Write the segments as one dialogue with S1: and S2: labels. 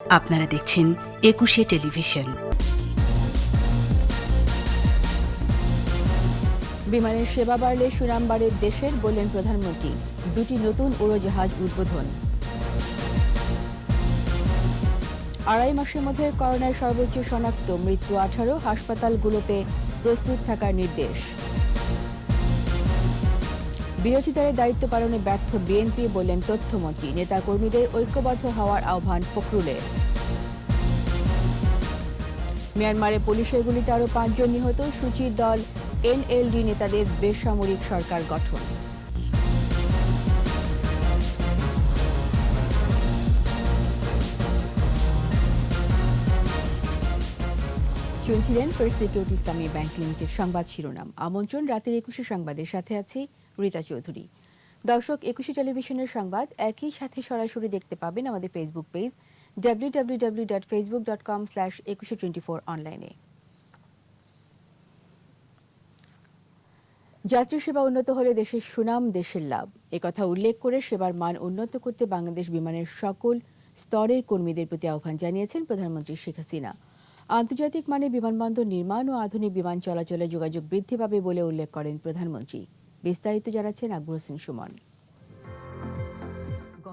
S1: আপনারা দেখছেন একুশে টেলিভিশন।
S2: বিমানের সেবা বাড়লে সুনাম বাড়ে দেশের, বললেন প্রধানমন্ত্রী। দুটি নতুন উড়োজাহাজ উদ্বোধন। আড়াই মাসের মধ্যে করোনার সর্বোচ্চ শনাক্ত, মৃত্যু 18, হাসপাতালগুলোতে প্রস্তুত থাকার নির্দেশ। বিরোধিতার দায়িত্ব পালনে ব্যর্থ বিএনপি, বললেন তথ্যমন্ত্রী। নেতাকর্মীদের ঐক্যবদ্ধ হওয়ার আহ্বান ফখরুলের। মিয়ানমারে পুলিশের গুলিতে আরও 5 জন নিহত, সূচির দল এনএলডি নেতাদের বেসামরিক সরকার গঠন। শুনছিলেন ফার্স্ট সিকিউরিটি ইসলামী ব্যাংক লিমিটেড সংবাদ শিরোনাম। আমন্ত্রণ রাতের 21 সংবাদের সাথে আছি রীতা চৌধুরী। দর্শক, 21 টেলিভিশনের সংবাদ একই সাথে সরাসরি দেখতে পাবেন আমাদের ফেসবুক পেজ www.facebook.com/2124 অনলাইনে। যাত্রী সেবা উন্নত হলে দেশের সুনাম, দেশের লাভ, একথা উল্লেখ করে সেবার মান উন্নত করতে বাংলাদেশ বিমানের সকল স্তরের কর্মীদের প্রতি আহ্বান জানিয়েছেন প্রধানমন্ত্রী শেখ হাসিনা। আন্তর্জাতিক মানের বিমানবন্দর নির্মাণ ও আধুনিক বিমান চলাচলে যোগাযোগ বৃদ্ধি পাবে বলে উল্লেখ করেন প্রধানমন্ত্রী। বিস্তারিত জানাচ্ছেন আকবর হোসেন সুমন।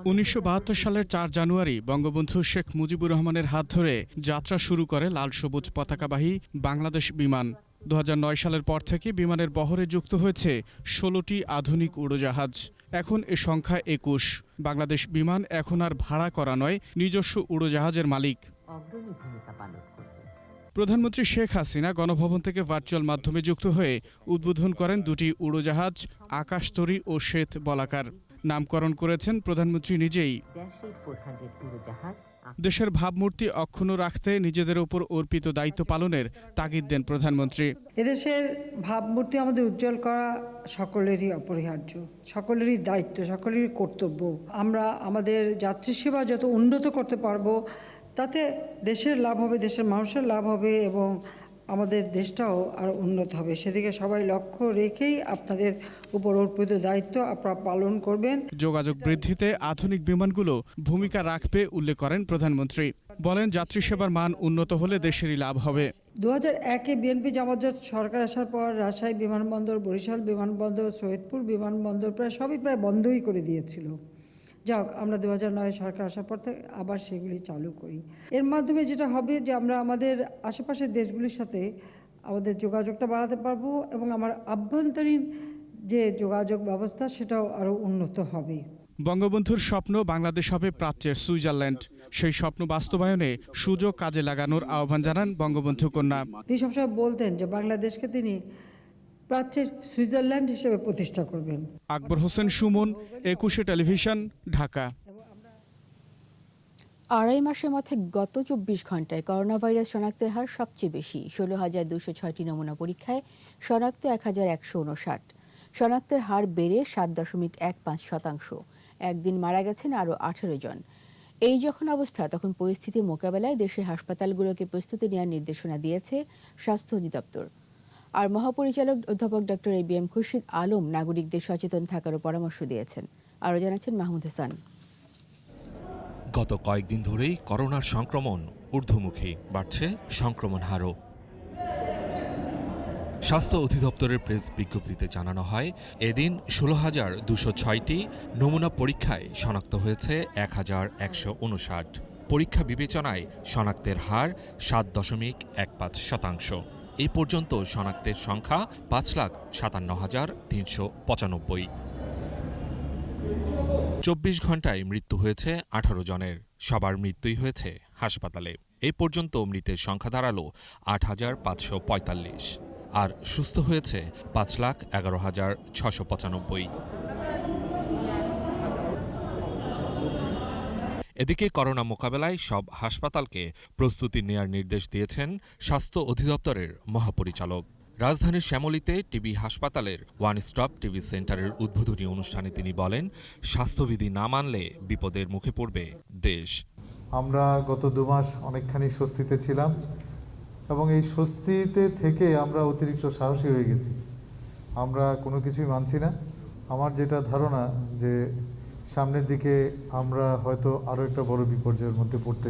S3: 1972 সালের 4 জানুয়ারি বঙ্গবন্ধু শেখ মুজিবুর রহমানের হাত ধরে যাত্রা শুরু করে লাল সবুজ পতাকাবাহী বাংলাদেশ বিমান। 2009 সালের পর থেকে বিমানের বহরে যুক্ত হয়েছে 16টি আধুনিক উড়োজাহাজ। এখন এ সংখ্যা 21। বাংলাদেশ বিমান এখন আর ভাড়া করা নয়, নিজস্ব উড়োজাহাজের মালিক।
S4: অগ্রণী ভূমিকা পালন করবে।
S3: প্রধানমন্ত্রী শেখ হাসিনা গণভবন থেকে ভার্চুয়াল মাধ্যমে যুক্ত হয়ে উদ্বোধন করেন দুটি উড়োজাহাজ, আকাশতরী ও শ্বেত বলাকার। নামকরণ করেছেন প্রধানমন্ত্রী নিজেই। দেশের ভাবমূর্তি অক্ষুণ্ণ রাখতে নিজেদের উপর অর্পিত দায়িত্ব পালনের তাগিদ দেন প্রধানমন্ত্রী।
S5: এদেশের ভাবমূর্তি আমাদের উজ্জ্বল করা সকলেরই অপরিহার্য, সকলেরই দায়িত্ব, সকলেরই কর্তব্য। আমরা আমাদের যাত্রী সেবা যত উন্নত করতে পারবো, তাতে দেশের লাভ হবে, দেশের মানুষের লাভ হবে এবং আমাদের দেশটাও আরও উন্নত হবে। সেদিকে সবাই লক্ষ্য রেখেই আপনাদের উপর অর্পিত দায়িত্ব আপনারা পালন করবেন।
S3: যোগাযোগ বৃদ্ধিতে আধুনিক বিমানগুলো ভূমিকা রাখবে উল্লেখ করেন প্রধানমন্ত্রী। বলেন, যাত্রী সেবার মান উন্নত হলে দেশেরই লাভ হবে।
S5: 2001-এ বিএনপি জামাত জোট সরকার আসার পর রাজশাহী বিমানবন্দর, বরিশাল বিমানবন্দর, সৈয়দপুর বিমানবন্দর প্রায় বন্ধই করে দিয়েছিল। যাক, আমরা 2009 সরকার আসার পর থেকে আবার সেগুলি চালু করি। এর মাধ্যমে যেটা হবে যে আমরা আমাদের আশেপাশের দেশগুলির সাথে আমাদের যোগাযোগটা বাড়াতে পারবো এবং আমার আভ্যন্তরীণ যে যোগাযোগ ব্যবস্থা সেটাও আরও উন্নত হবে।
S3: বঙ্গবন্ধুর স্বপ্ন বাংলাদেশ হবে প্রাচ্যের সুইজারল্যান্ড। সেই স্বপ্ন বাস্তবায়নে সুযোগ কাজে লাগানোর আহ্বান জানান বঙ্গবন্ধু কন্যা।
S5: তিনি সবসময় বলতেন যে বাংলাদেশকে তিনি প্রাচ্যের সুইজারল্যান্ড হিসেবে প্রতিষ্ঠা করবেন।
S3: আকবর হোসেন সুমন, 21 টেলিভিশন, ঢাকা।
S2: আড়াই মাসের মধ্যে গত 24 ঘন্টায় করোনা ভাইরাস শনাক্তের হার সবচেয়ে বেশি। 16,206টি নমুনা পরীক্ষায় শনাক্ত 1,159। শনাক্তের হার বেড়ে 7.15%। একদিন মারা গেছেন আরও 18 জন। এই যখন অবস্থা, তখন পরিস্থিতি মোকাবেলায় দেশের হাসপাতালগুলোকে প্রস্তুতি নেওয়ার নির্দেশনা দিয়েছে স্বাস্থ্য অধিদপ্তর। আর মহাপরিচালক অধ্যাপক ডক্টর ABM খুরশিদ আলম নাগরিকদের সচেতন থাকারও পরামর্শ দিয়েছেন। আরও জানাচ্ছেন মাহমুদ হাসান।
S6: গত কয়েকদিন ধরেই করোনার সংক্রমণ ঊর্ধ্বমুখী, বাড়ছে সংক্রমণ হারও। স্বাস্থ্য অধিদপ্তরের প্রেস বিজ্ঞপ্তিতে জানানো হয়, এদিন 16,206টি নমুনা পরীক্ষায় শনাক্ত হয়েছে 1,159। পরীক্ষা বিবেচনায় শনাক্তের হার 7.15%। এই পর্যন্ত শনাক্তের সংখ্যা 5,57,395। 24 ঘন্টায় মৃত্যু হয়েছে 18 জনের। সবার মৃত্যুই হয়েছে হাসপাতালে। এই পর্যন্ত মৃতের সংখ্যা দাঁড়ালো 8,545 আর সুস্থ হয়েছে 5,11,695। এদিকে করোনা মোকাবেলায় সব হাসপাতালকে প্রস্তুতি নেয়ার নির্দেশ দিয়েছেন স্বাস্থ্য অধিদপ্তরের মহাপরিচালক। রাজধানীর শ্যামলীতে টিবি হাসপাতালের ওয়ান স্টপ টিবি সেন্টারের উদ্বোধনী অনুষ্ঠানে তিনি বলেন, স্বাস্থ্যবিধি না মানলে বিপদের মুখে পড়বে দেশ।
S7: আমরা গত 2 মাস অনেকখানি স্বস্তিতে ছিলাম এবং এই স্বস্তিতে থেকে আমরা অতিরিক্ত সাহসী হয়ে গেছি। আমরা কোনো কিছুই মানছি না। আমার যেটা ধারণা যে সামনের দিকে আমরা হয়তো আরও একটা বড় বিপর্যয়ের মধ্যে পড়তে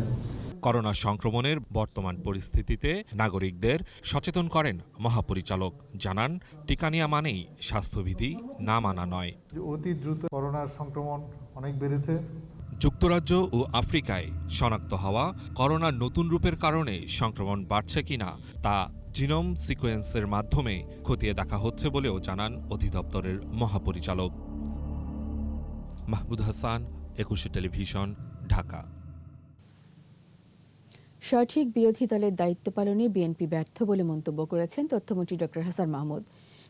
S6: করোনা সংক্রমণের বর্তমান পরিস্থিতিতে নাগরিকদের সচেতন করেন মহাপরিচালক। জানান, টিকা নেওয়া মানেই স্বাস্থ্যবিধি না মানা নয়।
S7: অতি দ্রুত করোনার সংক্রমণ অনেক বেড়েছে।
S6: যুক্তরাজ্য ও আফ্রিকায় শনাক্ত হওয়া করোনার নতুন রূপের কারণে সংক্রমণ বাড়ছে কিনা তা জিনোম সিকোয়েন্সের মাধ্যমে খতিয়ে দেখা হচ্ছে বলেও জানান অধিদপ্তরের মহাপরিচালক। মাহমুদ হাসান, একুশে টেলিভিশন, ঢাকা।
S2: সঠিক বিরোধী দলের দায়িত্ব পালনে বিএনপি ব্যর্থ বলে মন্তব্য করেছেন তথ্যমন্ত্রী ডক্টর হাসান মাহমুদ।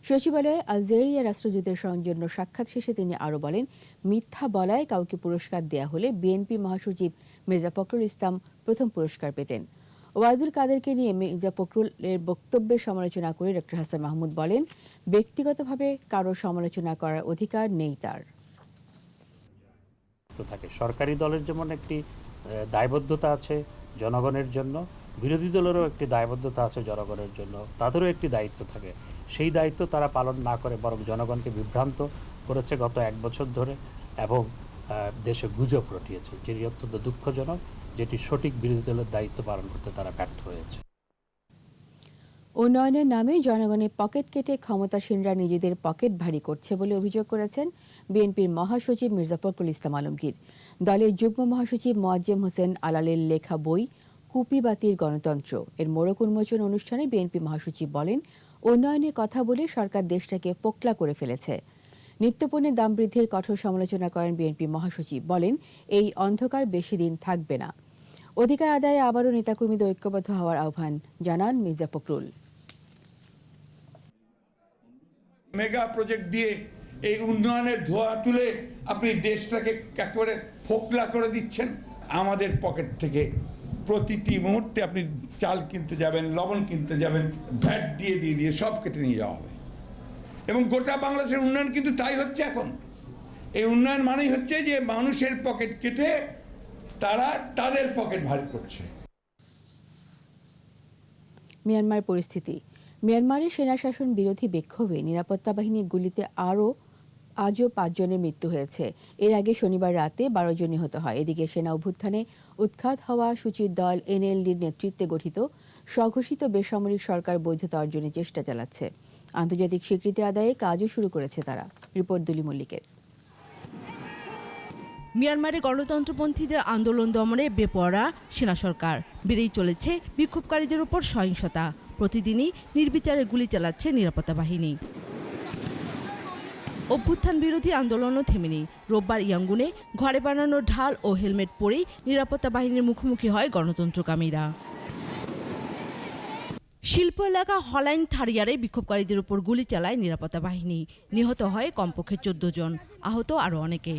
S2: সচিবালয়ে আলজেরিয়া রাষ্ট্রদূতের সৌজন্য সাক্ষাৎ শেষে তিনি আরও বলেন, মিথ্যা বলায় কাউকে পুরস্কার দেয়া হলে বিএনপি মহাসচিব মির্জা ফখরুল ইসলাম প্রথম পুরস্কার পেতেন। ওবায়দুল কাদেরকে নিয়ে মির্জা ফখরুলের বক্তব্যের সমালোচনা করে ডক্টর হাসান মাহমুদ বলেন, ব্যক্তিগতভাবে কারো সমালোচনা করার অধিকার নেই তার।
S8: থাকে সরকারি দলের যেমন একটি দায়বদ্ধতা আছে জনগণের জন্য, বিরোধী দলেরও একটি দায়বদ্ধতা আছে জনগণের জন্য, তাদেরও একটি দায়িত্ব থাকে। সেই দায়িত্ব তারা পালন না করে বরং জনগণকে বিভ্রান্ত করেছে গত 1 বছর ধরে এবং দেশে গুজব রটিয়েছে, যেটি অত্যন্ত দুঃখজনক, যেটি সঠিক বিরোধী দলের দায়িত্ব পালন করতে তারা ব্যর্থ হয়েছে।
S2: উন্নয়নের নামে জনগণের পকেট কেটে ক্ষমতাসীনরা নিজেদের পকেট ভারী করছে বলে অভিযোগ করেছেন বিএনপির মহাসচিব মির্জা ফখরুল ইসলাম আলমগীর। দলের যুগ্ম মহাসচিব মোয়াজ্জেম হোসেন আলালের লেখা বই কুপিবাতির গণতন্ত্র এর মোড়ক উন্মোচন অনুষ্ঠানে বিএনপি মহাসচিব বলেন, উন্নয়নের কথা বলে সরকার দেশটাকে ফোকলা করে ফেলেছে। নিত্যপণ্যের দাম বৃদ্ধির কঠোর সমালোচনা করেন বিএনপি মহাসচিব, বলেন এই অন্ধকার বেশি দিন থাকবে না। অধিকার আদায়ে আবারও নেতাকর্মীদের ঐক্যবদ্ধ হওয়ার আহ্বান জানান মির্জা ফখরুল।
S9: মেগা প্রজেক্ট দিয়ে এই উন্নয়নের ধোঁয়া তুলে আপনি দেশটাকে একেবারে ফোকলা করে দিচ্ছেন। আমাদের পকেট থেকে প্রতিটি মুহূর্তে আপনি চাল কিনতে যাবেন, লবণ কিনতে যাবেন, ভ্যাট দিয়ে সব কেটে নিয়ে যাওয়া হবে। এবং গোটা বাংলাদেশের উন্নয়ন কিন্তু তাই হচ্ছে এখন। এই উন্নয়ন মানেই হচ্ছে যে মানুষের পকেট কেটে তারা তাদের পকেট ভারী করছে।
S2: মিয়ানমার পরিস্থিতি। মিয়ানমারের সেনাশাসন বিরোধী বিক্ষোভে নিরাপত্তা বাহিনীর গুলিতে আজও 5 জনের মৃত্যু হয়েছে। এর আগে শনিবার রাতে 12 জন নিহত হয়। এদিকে সেনা অভ্যুত্থানে উৎখাত হওয়া সূচির দল এনএলডির নেতৃত্বে গঠিত স্বঘোষিত বেসামরিক সরকার বৈধতা অর্জনের চেষ্টা চালাচ্ছে। আন্তর্জাতিক স্বীকৃতি আদায়ে কাজও শুরু করেছে তারা। রিপোর্ট দুলি মল্লিকের।
S10: মিয়ানমারে গণতন্ত্রপন্থীদের আন্দোলন দমনে বেপরোয়া সেনা সরকার, বেড়েই চলেছে বিক্ষোভকারীদের উপর সহিংসতা। প্রতিদিনই নির্বিচারে গুলি চালাচ্ছে নিরাপত্তা বাহিনী। অভ্যুত্থান বিরোধী আন্দোলনও থেমেনি। রোববার ইয়াঙ্গুনে ঘরে বানানো ঢাল ও হেলমেট পরেই নিরাপত্তা বাহিনীর মুখোমুখি হয় গণতন্ত্রকামীরা। শিল্প এলাকা হলাইন থারিয়ারে বিক্ষোভকারীদের উপর গুলি চালায় নিরাপত্তা বাহিনী। নিহত হয় কমপক্ষে 14 জন, আহত আরও অনেকে।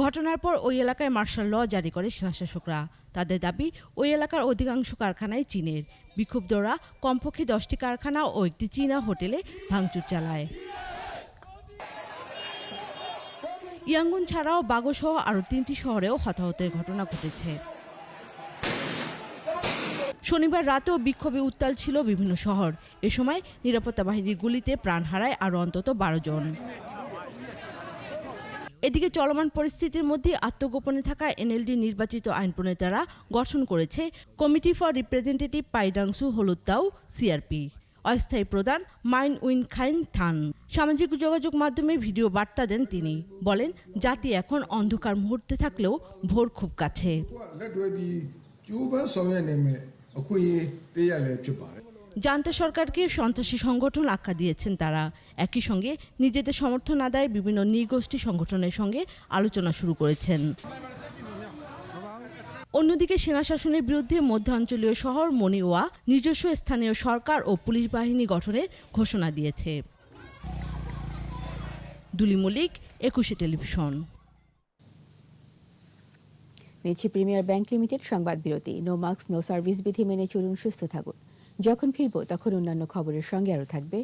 S10: ঘটনার পর ওই এলাকায় মার্শাল ল জারি করে সেনাশাসকরা। তাদের দাবি, ওই এলাকার অধিকাংশ কারখানায় চীনের। বিক্ষুব্ধরা কমপক্ষে 10টি কারখানা ও একটি চীনা হোটেলে ভাঙচুর চালায়। ইয়াঙ্গুন ছাড়াও বাগোসহ আরও 3টি শহরেও হতাহতের ঘটনা ঘটেছে। শনিবার রাতেও বিক্ষোভে উত্তাল ছিল বিভিন্ন শহর। এ সময় নিরাপত্তা বাহিনীর গুলিতে প্রাণ হারায় আরও অন্তত 12 জন। এদিকে চলমান পরিস্থিতির মধ্যে আত্মগোপনে থাকা এনএলডি নির্বাচিত আইন প্রণেতারা গঠন করেছে কমিটি ফর রিপ্রেজেন্টেটিভ পাইডাংসু হলুত্তাও সিআরপি। অস্থায়ী প্রধান মাইন উইন খাইন থান সামাজিক যোগাযোগ মাধ্যমে ভিডিও বার্তা দেন তিনি। বলেন, জাতি এখন অন্ধকার মুহূর্তে থাকলেও ভোর খুব কাছে। জান্তা সরকারকে সন্ত্রাসী সংগঠন আখ্যা দিয়েছেন তারা। একই সঙ্গে নিজেদের সমর্থন আদায়ে বিভিন্ন নৃগোষ্ঠী সংগঠনের সঙ্গে আলোচনা শুরু করেছেন। অন্যদিকে সেনা শাসনের বিরুদ্ধে মধ্যাঞ্চলীয় শহর মনিওয়া নিজস্ব স্থানীয় সরকার ও পুলিশ বাহিনী গঠনের ঘোষণা দিয়েছে। দুলি মল্লিক, একুশে টেলিভিশন।
S2: নিচ্ছি প্রিমিয়ার ব্যাংক লিমিটেড সংবাদ বিরতি। নো মাস্ক নো সার্ভিস বিধি মেনে চলুন, সুস্থ থাকুন। যখন ফিরব তখন অন্যান্য খবরের সঙ্গে আরও থাকবে।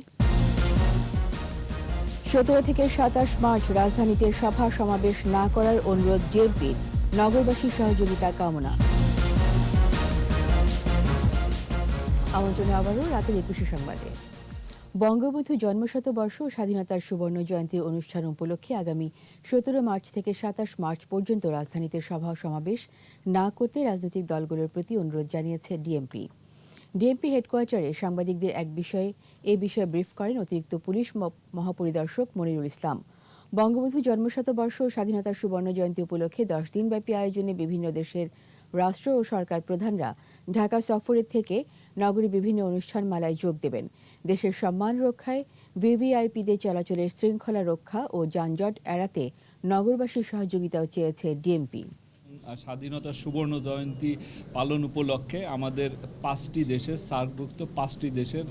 S2: 17 থেকে 27 মার্চ রাজধানীতে সভা সমাবেশ না করার অনুরোধ জেএমপির, নগরবাসীর সহযোগিতা কামনা। আমন্ত্রণ আবারও রাতের 21 সংবাদে। বঙ্গবন্ধু জন্মশতবর্ষ ও স্বাধীনতার সুবর্ণ জয়ন্তী অনুষ্ঠান উপলক্ষে আগামী ১৭ মার্চ থেকে ২৭ মার্চ পর্যন্ত রাজধানীতে সভা ও সমাবেশ না করতে রাজনৈতিক দলগুলোর প্রতি অনুরোধ জানিয়েছে ডিএমপি। ডিএমপি হেডকোয়ার্টারে সাংবাদিকদের এ বিষয়ে ব্রিফ করেন অতিরিক্ত পুলিশ মহাপরিদর্শক মনিরুল ইসলাম। বঙ্গবন্ধু জন্মশতবর্ষ ও স্বাধীনতার সুবর্ণ জয়ন্তী উপলক্ষে ১০ দিনব্যাপী আয়োজনে বিভিন্ন দেশের রাষ্ট্র ও সরকার প্রধানরা ঢাকা সফরের থেকে নগরীর বিভিন্ন অনুষ্ঠানমালায় যোগ দেবেন। দেশের সম্মান রক্ষায় ভিভিআইপিদের চলাচলের শৃঙ্খলা রক্ষা ও যানজট এড়াতে নগরবাসীর সহযোগিতাও চেয়েছে ডিএমপি।
S11: স্বাধীনতা সুবর্ণ জয়ন্তী পালন উপলক্ষে আমাদের 5টি দেশের সার্কভুক্ত 5টি দেশের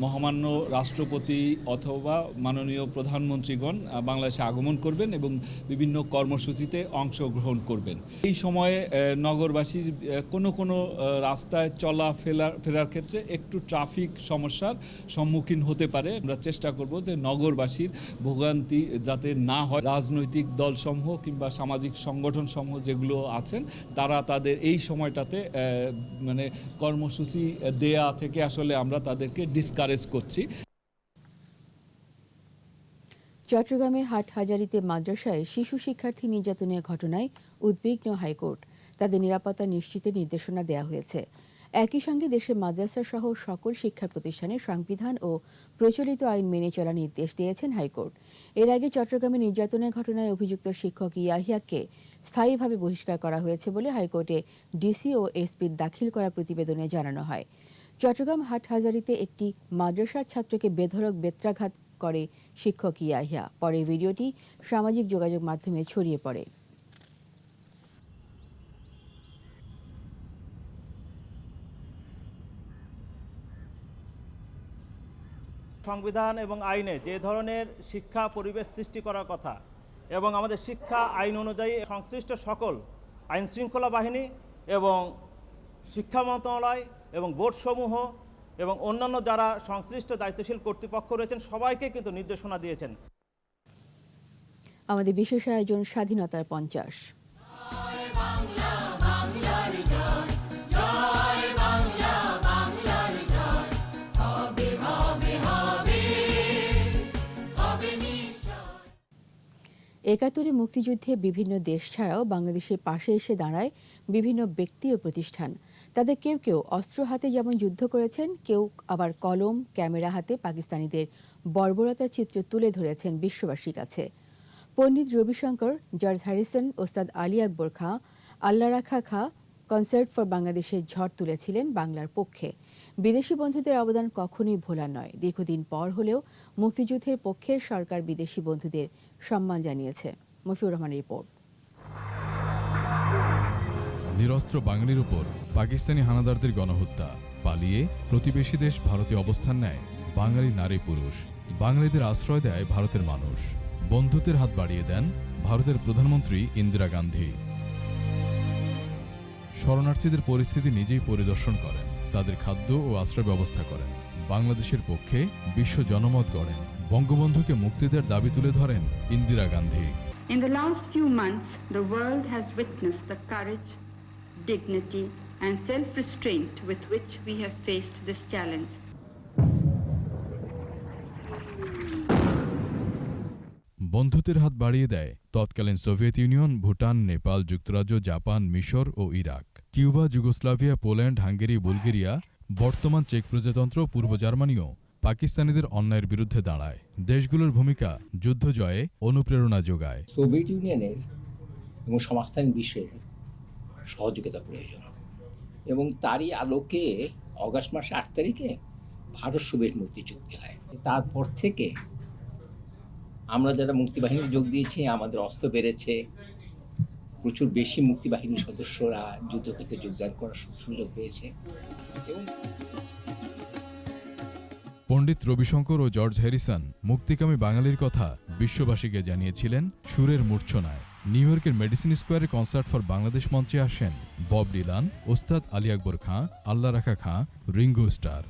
S11: মহামান্য রাষ্ট্রপতি অথবা মাননীয় প্রধানমন্ত্রীগণ বাংলাদেশে আগমন করবেন এবং বিভিন্ন কর্মসূচিতে অংশগ্রহণ করবেন। এই সময়ে নগরবাসীর কোনো রাস্তায় ফেরার ক্ষেত্রে একটু ট্রাফিক সমস্যার সম্মুখীন হতে পারে। আমরা চেষ্টা করব যে নগরবাসীর ভোগান্তি যাতে না হয়। রাজনৈতিক দলসমূহ কিংবা সামাজিক সংগঠনসমূহ যেগুলো আছেন তারা তাদের এই সময়টাতে কর্মসূচি দেয়া থেকে আসলে আমরা তাদেরকে ডিসকারেজ করছি।
S2: চট্টগ্রামে হাটহাজারীতে মাদ্রাসায় শিশু শিক্ষার্থী নির্যাতনের ঘটনায় উদ্বিগ্ন হাইকোর্ট। তাদের নিরাপত্তা নিশ্চিতের নির্দেশনা দেওয়া হয়েছে। একই সঙ্গে দেশের মাদ্রাসা সহ সকল শিক্ষা প্রতিষ্ঠানে সংবিধান ও প্রচলিত আইন মেনে চলার নির্দেশ দিয়েছেন হাইকোর্ট। এর আগে চট্টগ্রামে নির্যাতনের ঘটনায় অভিযুক্ত শিক্ষক ইয়াহিয়াকে স্থায়ীভাবে বহিষ্কার করা হয়েছে বলে হাইকোর্টে ডিসি ও এসপির দাখিল করা প্রতিবেদনে জানানো হয়। চট্টগ্রাম হাটহাজারীতে একটি মাদ্রাসার ছাত্রকে বেধড়ক বেত্রাঘাত করে শিক্ষক ইয়াহিয়া। পরে ভিডিওটি সামাজিক যোগাযোগ মাধ্যমে ছড়িয়ে পড়ে।
S12: সংবিধান এবং আইনে যে ধরনের শিক্ষা পরিবেশ সৃষ্টি করার কথা এবং আমাদের শিক্ষা আইন অনুযায়ী সংশ্লিষ্ট সকল আইন শৃঙ্খলা বাহিনী এবং শিক্ষা মন্ত্রণালয় এবং বোর্ডসমূহ এবং অন্যান্য যারা সংশ্লিষ্ট দায়িত্বশীল কর্তৃপক্ষ রয়েছেন সবাইকে কিন্তু নির্দেশনা দিয়েছেন।
S2: আমাদের বিশেষ আয়োজন স্বাধীনতার 50। একাত্তরে মুক্তিযুদ্ধে বিভিন্ন দেশ ছাড়াও বাংলাদেশের পাশে এসে দাঁড়ায় বিভিন্ন ব্যক্তি ও প্রতিষ্ঠান। তাদের কেউ কেউ অস্ত্র হাতে যেমন যুদ্ধ করেছেন, কেউ আবার কলম ক্যামেরা হাতে পাকিস্তানিদের বর্বরতার চিত্র তুলে ধরেছেন বিশ্ববাসীর কাছে। পণ্ডিত রবিশঙ্কর, জর্জ হ্যারিসন, ওস্তাদ আলী আকবর খাঁ, আল্লাহ রাখা খাঁ কনসার্ট ফর বাংলাদেশের ঝড় তুলেছিলেন বাংলার পক্ষে। বিদেশি বন্ধুদের অবদান কখনোই ভোলার নয়। দীর্ঘদিন পর হলেও মুক্তিযুদ্ধের পক্ষের সরকার বিদেশি বন্ধুদের সম্মান জানিয়েছে। মফিউর রহমানের রিপোর্ট।
S13: নিরস্ত্র বাঙালির উপর পাকিস্তানি হানাদারদের গণহত্যা, পালিয়ে প্রতিবেশী দেশ ভারতে অবস্থান নেয় বাঙালি নারী পুরুষ। বাঙালিদের আশ্রয় দেয় ভারতের মানুষ। বন্ধুত্বের হাত বাড়িয়ে দেন ভারতের প্রধানমন্ত্রী ইন্দিরা গান্ধী। শরণার্থীদের পরিস্থিতি নিজেই পরিদর্শন করেন, তাদের খাদ্য ও আশ্রয় ব্যবস্থা করেন। বাংলাদেশের পক্ষে বিশ্ব জনমত গড়েন। বঙ্গবন্ধুকে মুক্তিদের দাবি তুলে ধরেন Indira Gandhi.
S14: In the last few months, the world has witnessed the courage, dignity, and self-restraint with which we have faced this challenge.
S13: বন্ধুত্বের হাত বাড়িয়ে দেয় তৎকালীন সোভিয়েত ইউনিয়ন, ভুটান, নেপাল, যুক্তরাজ্য, জাপান, মিশর ও Iraq, Cuba, Yugoslavia, Poland, Hungary, Bulgaria, বর্তমান চেক প্রজাতন্ত্র, পূর্ব জার্মানিও পাকিস্তানিদের অন্যায়ের বিরুদ্ধে দাঁড়ায়। দেশগুলোর ভূমিকা যুদ্ধ জয়ে অনুপ্রেরণা যোগায়।
S15: সোভিয়েত ইউনিয়নের এবং সমাজতান্ত্রিক বিশ্বের সহযোগিতা প্রয়োজন এবং তারই আলোকে অগাস্ট মাসে 8 তারিখে ভারত সোভিয়েত মুক্তি চুক্তি হয়। তারপর থেকে আমরা যারা মুক্তিবাহিনী যোগ দিয়েছি আমাদের অস্ত্র বেড়েছে, প্রচুর বেশি মুক্তিবাহিনীর সদস্যরা যুদ্ধক্ষেত্রে যোগদান করার সুযোগ পেয়েছে।
S13: পণ্ডিত রবিশঙ্কর ও জর্জ হ্যারিসন মুক্তিকামী বাঙালির কথা বিশ্ববাসীকে জানিয়েছিলেন সুরের মূর্ছনায়। নিউ ইয়র্কের মেডিসিন স্কোয়ারে কনসার্ট ফর বাংলাদেশ মঞ্চে আসেন বব ডিলান, ওস্তাদ আলী আকবর খাঁ, আল্লাহ রাখা খাঁ, রিঙ্গো স্টার।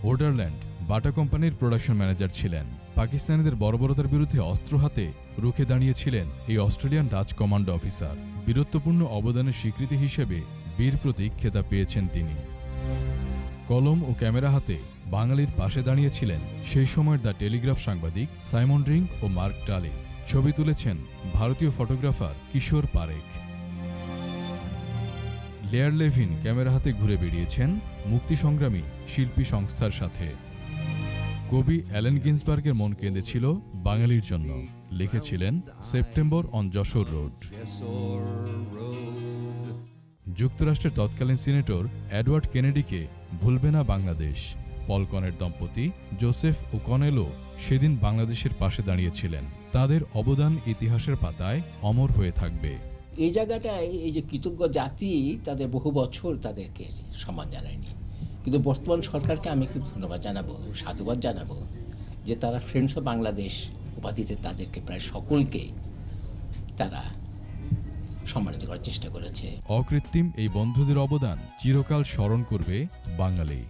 S13: ওডারল্যান্ড বাটা কোম্পানির প্রোডাকশন ম্যানেজার ছিলেন। পাকিস্তানিদের বর্বরতার বিরুদ্ধে অস্ত্র হাতে রুখে দাঁড়িয়েছিলেন এই অস্ট্রেলিয়ান ডাচ কমান্ডো অফিসার। বীরত্বপূর্ণ অবদানের স্বীকৃতি হিসেবে বীর প্রতীক খেতাব পেয়েছেন তিনি। কলম ও ক্যামেরা হাতে বাঙালির পাশে দাঁড়িয়েছিলেন সেই সময়ের দ্য টেলিগ্রাফ সাংবাদিক সাইমন রিং ও মার্ক টালি। ছবি তুলেছেন ভারতীয় ফটোগ্রাফার কিশোর পারেখ। লেয়ার লেভিন ক্যামেরা হাতে ঘুরে বেরিয়েছেন মুক্তি সংগ্রামী শিল্পী সংস্থার সাথে। কবি অ্যালেন গিন্সবার্গের মন কেঁদেছিল বাঙালির জন্য, লিখেছিলেন সেপ্টেম্বর অন যশোর রোড। যুক্তরাষ্ট্রের তৎকালীন সিনেটর এডওয়ার্ড কেনেডিকে ভুলবে না বাংলাদেশ। পলকনের দম্পতি জোসেফ ও কনেলো সেদিন বাংলাদেশের পাশে দাঁড়িয়েছিলেন। তাদের অবদান ইতিহাসের পাতায় অমর হয়ে থাকবে।
S15: এই জায়গাটায় এই যে কৃতজ্ঞ জাতি তাদের বহু বছর তাদেরকে সম্মান জানায়নি, কিন্তু বর্তমান সরকারকে আমি খুব ধন্যবাদ জানাবো, সাধুবাদ জানাবো যে তারা ফ্রেন্ডস অফ বাংলাদেশ উপাধিতে তাদেরকে প্রায় সকলকে তারা সম্মানিত করার চেষ্টা করেছে।
S13: অকৃত্রিম এই বন্ধুদের অবদান চিরকাল স্মরণ করবে বাঙালি।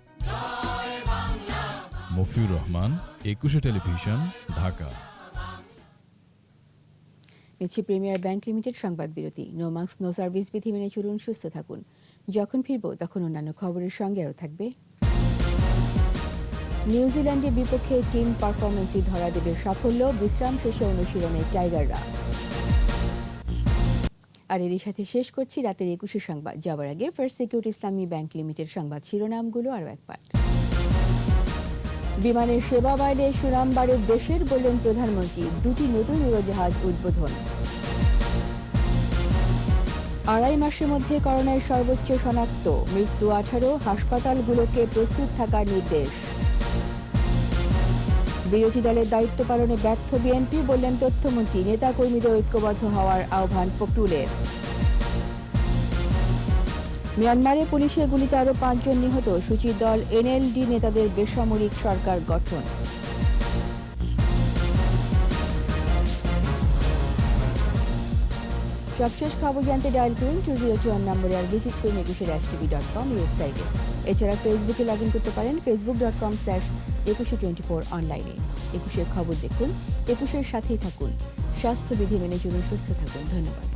S13: মফিউর রহমান, 21 টেলিভিশন, ঢাকা।
S2: নিচ্ছে প্রিমিয়ার ব্যাংক লিমিটেড সংবাদ বিরতি। নো মাস্ক নো সার্ভিস বিধি মেনে চলুন, সুস্থ থাকুন। যখন ফিরবো তখন অন্যান্য খবরের সঙ্গে আরও থাকবে নিউজিল্যান্ডের বিপক্ষে টিম পারফরমেন্সই ধরা দেবে সাফল্য, বিশ্রাম শেষে অনুশীলনে টাইগাররা। আর এরই সাথে শেষ করছি রাতের 21 সংবাদ। যাওয়ার আগে ফার্স্ট সিকিউরিটি ইসলামী ব্যাংক লিমিটেড সংবাদ শিরোনামগুলো আরও একবার। বিমানের সেবা বাড়লে সুনাম বাড়ে দেশের, বললেন প্রধানমন্ত্রী। 2টি নতুন উড়োজাহাজ উদ্বোধন। 2.5 মাসের মধ্যে করোনার সর্বোচ্চ শনাক্ত, মৃত্যু 18, হাসপাতালগুলোকে প্রস্তুত থাকার নির্দেশ। বিরোধী দলের দায়িত্ব পালনে ব্যর্থ বিএনপি, বললেন তথ্যমন্ত্রী। নেতাকর্মীদের ঐক্যবদ্ধ হওয়ার আহ্বান ফখরুলের। মিয়ানমারে পুলিশের গুলিতে আরও 5 জন নিহত, সূচির দল এনএলডি নেতাদের বেসামরিক সরকার গঠন। সবশেষ খবর জানতে ডায়াল করুন 2021 নম্বরে, আর ভিজিট করুন 21-tv.com ওয়েবসাইটে। এছাড়া ফেসবুকে লগ ইন করতে পারেন facebook.com/2124 অনলাইনে। 21 খবর দেখুন, 21 সাথেই থাকুন। স্বাস্থ্যবিধি মেনে চলুন, সুস্থ থাকুন। ধন্যবাদ।